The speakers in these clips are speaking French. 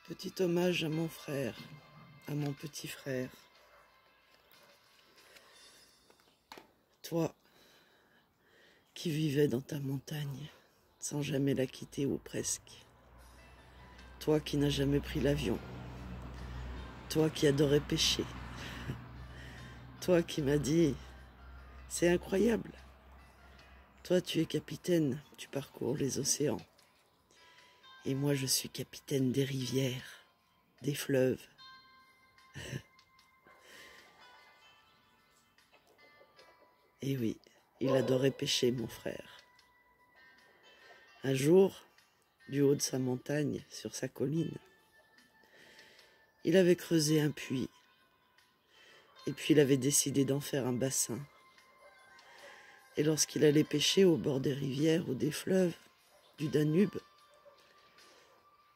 Petit hommage à mon frère, à mon petit frère. Toi qui vivais dans ta montagne sans jamais la quitter ou presque. Toi qui n'as jamais pris l'avion. Toi qui adorais pêcher. Toi qui m'as dit « c'est incroyable ». Toi tu es capitaine, tu parcours les océans. Et moi je suis capitaine des rivières, des fleuves. Et oui, il adorait pêcher, mon frère. Un jour, du haut de sa montagne, sur sa colline, il avait creusé un puits. Et puis il avait décidé d'en faire un bassin. Et lorsqu'il allait pêcher au bord des rivières ou des fleuves, du Danube,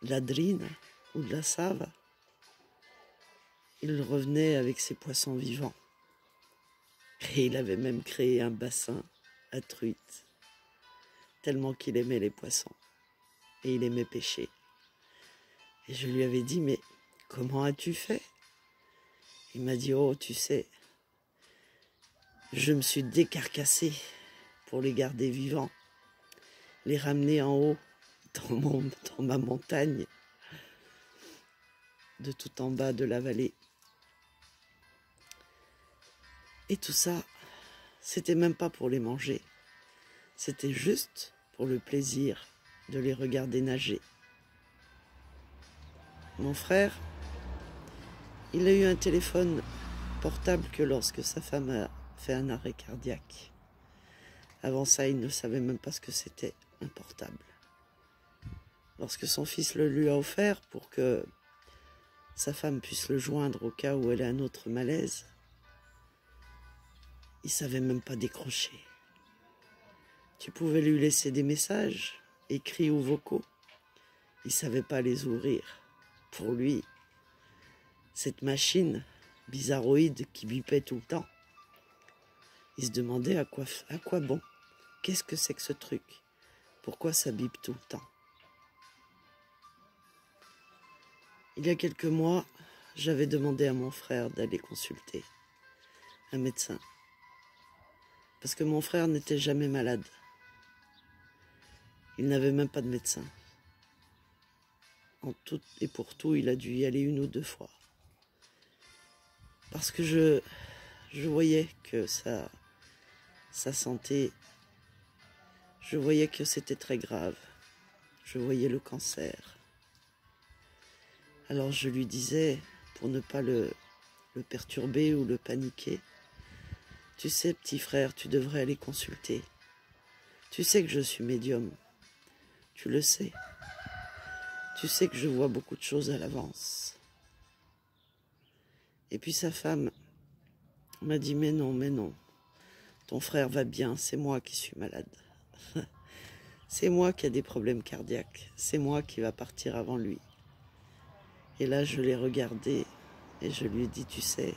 de la Drine ou de la Save, il revenait avec ses poissons vivants. Et il avait même créé un bassin à truites, tellement qu'il aimait les poissons. Et il aimait pêcher. Et je lui avais dit, mais comment as-tu fait? Il m'a dit, oh, tu sais, je me suis décarcassé pour les garder vivants, les ramener en haut, dans ma montagne, de tout en bas de la vallée. Et tout ça, c'était même pas pour les manger, c'était juste pour le plaisir de les regarder nager. Mon frère, il a eu un téléphone portable que lorsque sa femme a fait un arrêt cardiaque. Avant ça, il ne savait même pas ce que c'était un portable. Lorsque son fils le lui a offert pour que sa femme puisse le joindre au cas où elle a un autre malaise, il savait même pas décrocher. Tu pouvais lui laisser des messages, écrits ou vocaux. Il savait pas les ouvrir. Pour lui, cette machine bizarroïde qui bipait tout le temps, il se demandait à quoi bon. Qu'est-ce que c'est que ce truc? Pourquoi ça bipe tout le temps? Il y a quelques mois, j'avais demandé à mon frère d'aller consulter un médecin. Parce que mon frère n'était jamais malade. Il n'avait même pas de médecin. En tout et pour tout, il a dû y aller 1 ou 2 fois. Parce que je voyais que sa santé, je voyais que c'était très grave. Je voyais le cancer. Alors je lui disais, pour ne pas le perturber ou le paniquer, tu sais, petit frère, tu devrais aller consulter. Tu sais que je suis médium. Tu le sais. Tu sais que je vois beaucoup de choses à l'avance. Et puis sa femme m'a dit, mais non. Ton frère va bien, c'est moi qui suis malade. C'est moi qui a des problèmes cardiaques. C'est moi qui va partir avant lui. Et là, je l'ai regardé et je lui ai dit, tu sais,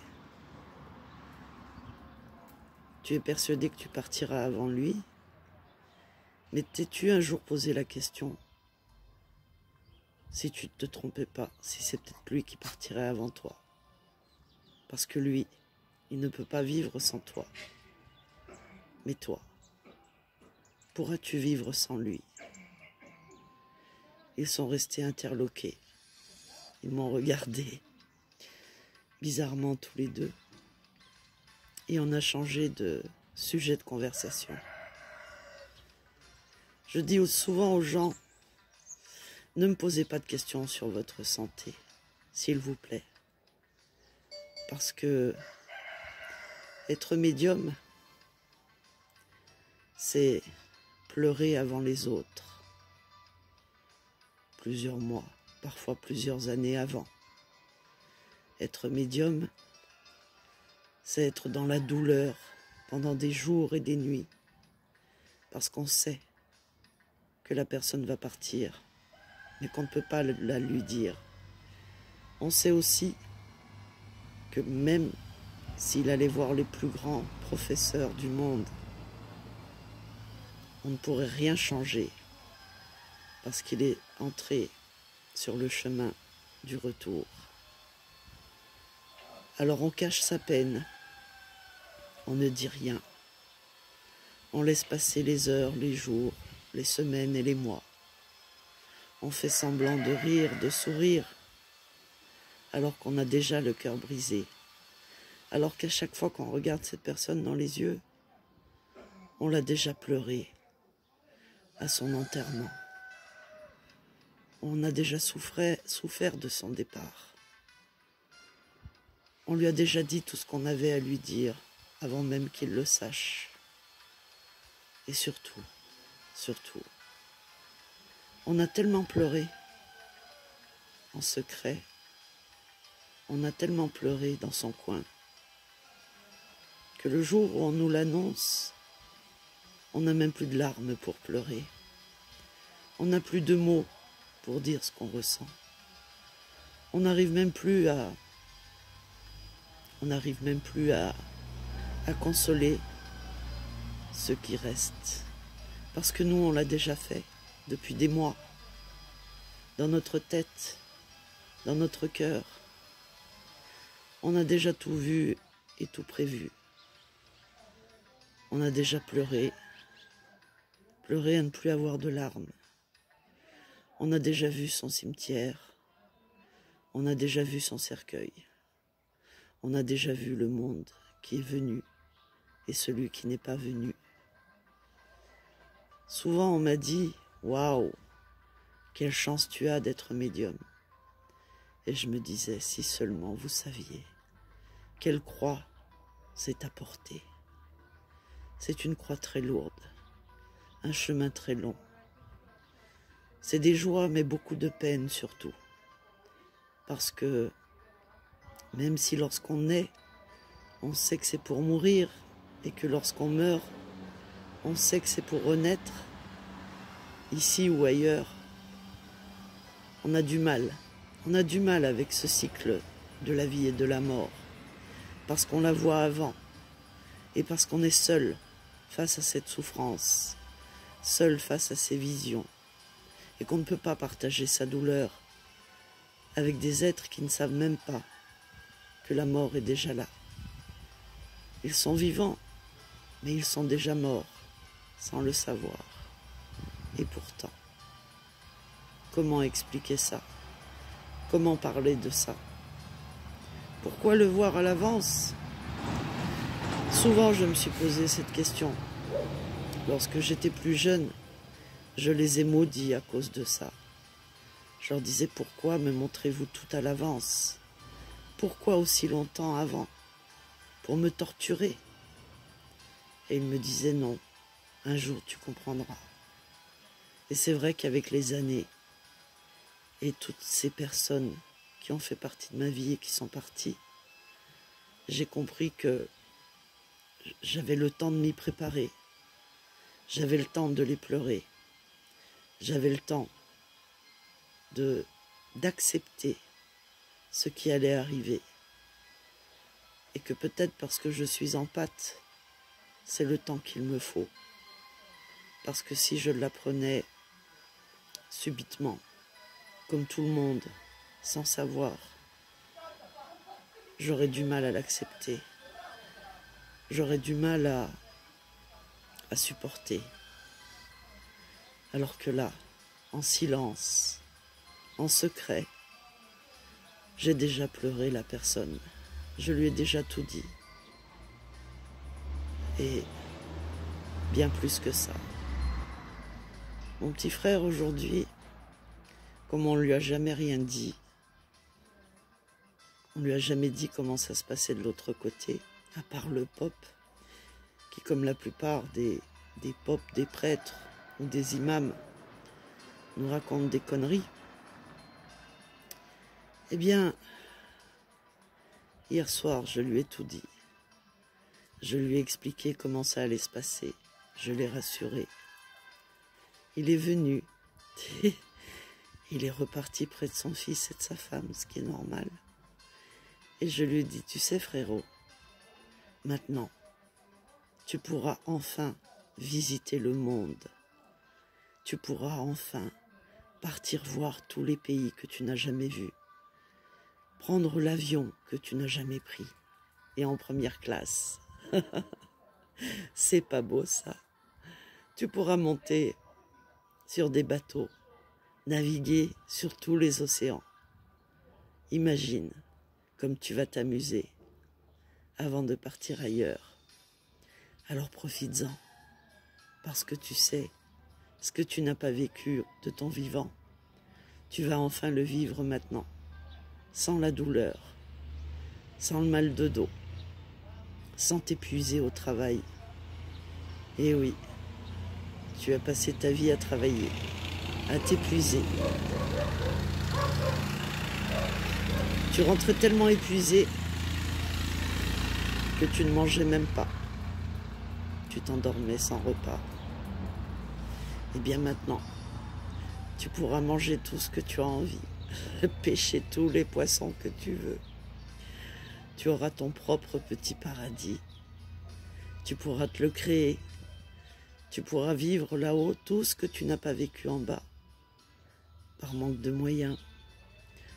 tu es persuadé que tu partiras avant lui, mais t'es-tu un jour posé la question, si tu ne te trompais pas, si c'est peut-être lui qui partirait avant toi? Parce que lui, il ne peut pas vivre sans toi. Mais toi, pourras-tu vivre sans lui? Ils sont restés interloqués. Ils m'ont regardé, bizarrement tous les deux. Et on a changé de sujet de conversation. Je dis souvent aux gens, ne me posez pas de questions sur votre santé, s'il vous plaît. Parce que être médium, c'est pleurer avant les autres. Plusieurs mois, parfois plusieurs années avant. Être médium, c'est être dans la douleur pendant des jours et des nuits. Parce qu'on sait que la personne va partir, mais qu'on ne peut pas la lui dire. On sait aussi que même s'il allait voir les plus grands professeurs du monde, on ne pourrait rien changer parce qu'il est entré sur le chemin du retour. Alors on cache sa peine, on ne dit rien. On laisse passer les heures, les jours, les semaines et les mois. On fait semblant de rire, de sourire, alors qu'on a déjà le cœur brisé. Alors qu'à chaque fois qu'on regarde cette personne dans les yeux, on l'a déjà pleuré à son enterrement. On a déjà souffert de son départ. On lui a déjà dit tout ce qu'on avait à lui dire avant même qu'il le sache. Et surtout, on a tellement pleuré en secret, on a tellement pleuré dans son coin, que le jour où on nous l'annonce, on n'a même plus de larmes pour pleurer. On n'a plus de mots pour dire ce qu'on ressent. On n'arrive même plus à consoler ceux qui restent. Parce que nous, on l'a déjà fait depuis des mois. Dans notre tête, dans notre cœur. On a déjà tout vu et tout prévu. On a déjà pleuré à ne plus avoir de larmes. On a déjà vu son cimetière. On a déjà vu son cercueil. On a déjà vu le monde qui est venu et celui qui n'est pas venu. Souvent on m'a dit « Waouh, quelle chance tu as d'être médium !» Et je me disais « Si seulement vous saviez quelle croix c'est à porter. » C'est une croix très lourde, un chemin très long. C'est des joies mais beaucoup de peine surtout. Parce que même si lorsqu'on naît, on sait que c'est pour mourir et que lorsqu'on meurt, on sait que c'est pour renaître, ici ou ailleurs, on a du mal. On a du mal avec ce cycle de la vie et de la mort, parce qu'on la voit avant, et parce qu'on est seul face à cette souffrance, seul face à ces visions, et qu'on ne peut pas partager sa douleur avec des êtres qui ne savent même pas que la mort est déjà là. Ils sont vivants, mais ils sont déjà morts, sans le savoir. Et pourtant, comment expliquer ça? Comment parler de ça? Pourquoi le voir à l'avance? Souvent, je me suis posé cette question. Lorsque j'étais plus jeune, je les ai maudits à cause de ça. Je leur disais, pourquoi me montrez-vous tout à l'avance? Pourquoi aussi longtemps avant? Pour me torturer? Et ils me disaient, non, un jour tu comprendras. Et c'est vrai qu'avec les années, et toutes ces personnes qui ont fait partie de ma vie et qui sont parties, j'ai compris que j'avais le temps de m'y préparer. J'avais le temps de les pleurer. J'avais le temps d'accepter ce qui allait arriver. Et que peut-être parce que je suis en pâte, c'est le temps qu'il me faut. Parce que si je l'apprenais subitement, comme tout le monde, sans savoir, j'aurais du mal à l'accepter. J'aurais du mal à supporter. Alors que là, en silence, en secret, j'ai déjà pleuré la personne. Je lui ai déjà tout dit. Et bien plus que ça. Mon petit frère aujourd'hui, comme on ne lui a jamais rien dit, on ne lui a jamais dit comment ça se passait de l'autre côté, à part le pop, qui comme la plupart des pop, des prêtres ou des imams, nous racontent des conneries. Eh bien, hier soir, je lui ai tout dit. Je lui ai expliqué comment ça allait se passer. Je l'ai rassuré. Il est venu. Il est reparti près de son fils et de sa femme, ce qui est normal. Et je lui ai dit, tu sais frérot, maintenant, tu pourras enfin visiter le monde. Tu pourras enfin partir voir tous les pays que tu n'as jamais vus. prendre l'avion que tu n'as jamais pris, et en première classe. C'est pas beau ça. Tu pourras monter sur des bateaux, naviguer sur tous les océans. Imagine comme tu vas t'amuser avant de partir ailleurs. Alors profites-en, parce que tu sais, ce que tu n'as pas vécu de ton vivant, tu vas enfin le vivre maintenant, sans la douleur, sans le mal de dos, sans t'épuiser au travail. Et oui, tu as passé ta vie à travailler, à t'épuiser. Tu rentrais tellement épuisé que tu ne mangeais même pas. Tu t'endormais sans repas. Et bien maintenant, tu pourras manger tout ce que tu as envie, pêcher tous les poissons que tu veux. Tu auras ton propre petit paradis. Tu pourras te le créer. Tu pourras vivre là-haut tout ce que tu n'as pas vécu en bas, par manque de moyens.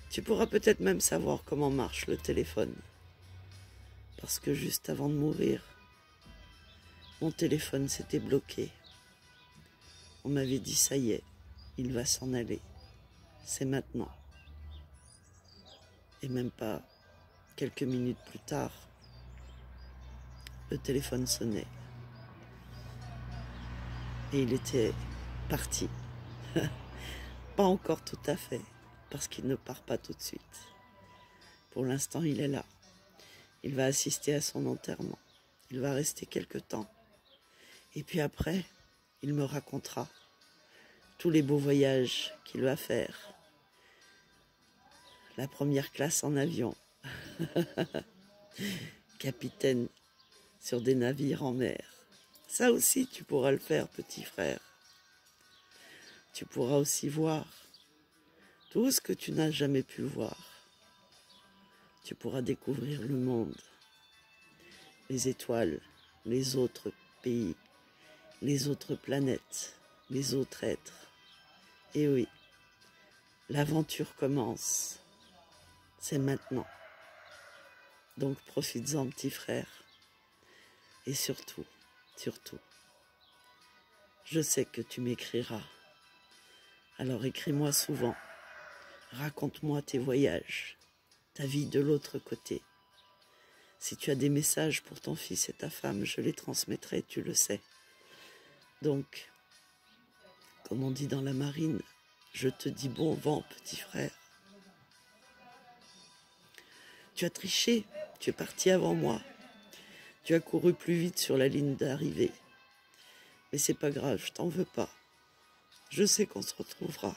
Tu pourras peut-être même savoir comment marche le téléphone. Parce que juste avant de mourir, mon téléphone s'était bloqué. On m'avait dit, ça y est, il va s'en aller. C'est maintenant. Et même pas quelques minutes plus tard, le téléphone sonnait. Et il était parti. Pas encore tout à fait, parce qu'il ne part pas tout de suite. Pour l'instant, il est là. Il va assister à son enterrement. Il va rester quelque temps. Et puis après, il me racontera tous les beaux voyages qu'il va faire. La première classe en avion. Capitaine sur des navires en mer. Ça aussi, tu pourras le faire, petit frère. Tu pourras aussi voir tout ce que tu n'as jamais pu voir. Tu pourras découvrir le monde, les étoiles, les autres pays, les autres planètes, les autres êtres. Et oui, l'aventure commence. C'est maintenant. Donc profites-en, petit frère. Et surtout, je sais que tu m'écriras. Alors écris-moi souvent. Raconte-moi tes voyages, ta vie de l'autre côté. Si tu as des messages pour ton fils et ta femme, je les transmettrai, tu le sais. Donc, comme on dit dans la marine, je te dis bon vent, petit frère. Tu as triché, tu es parti avant moi. Tu as couru plus vite sur la ligne d'arrivée. Mais c'est pas grave, je t'en veux pas. Je sais qu'on se retrouvera.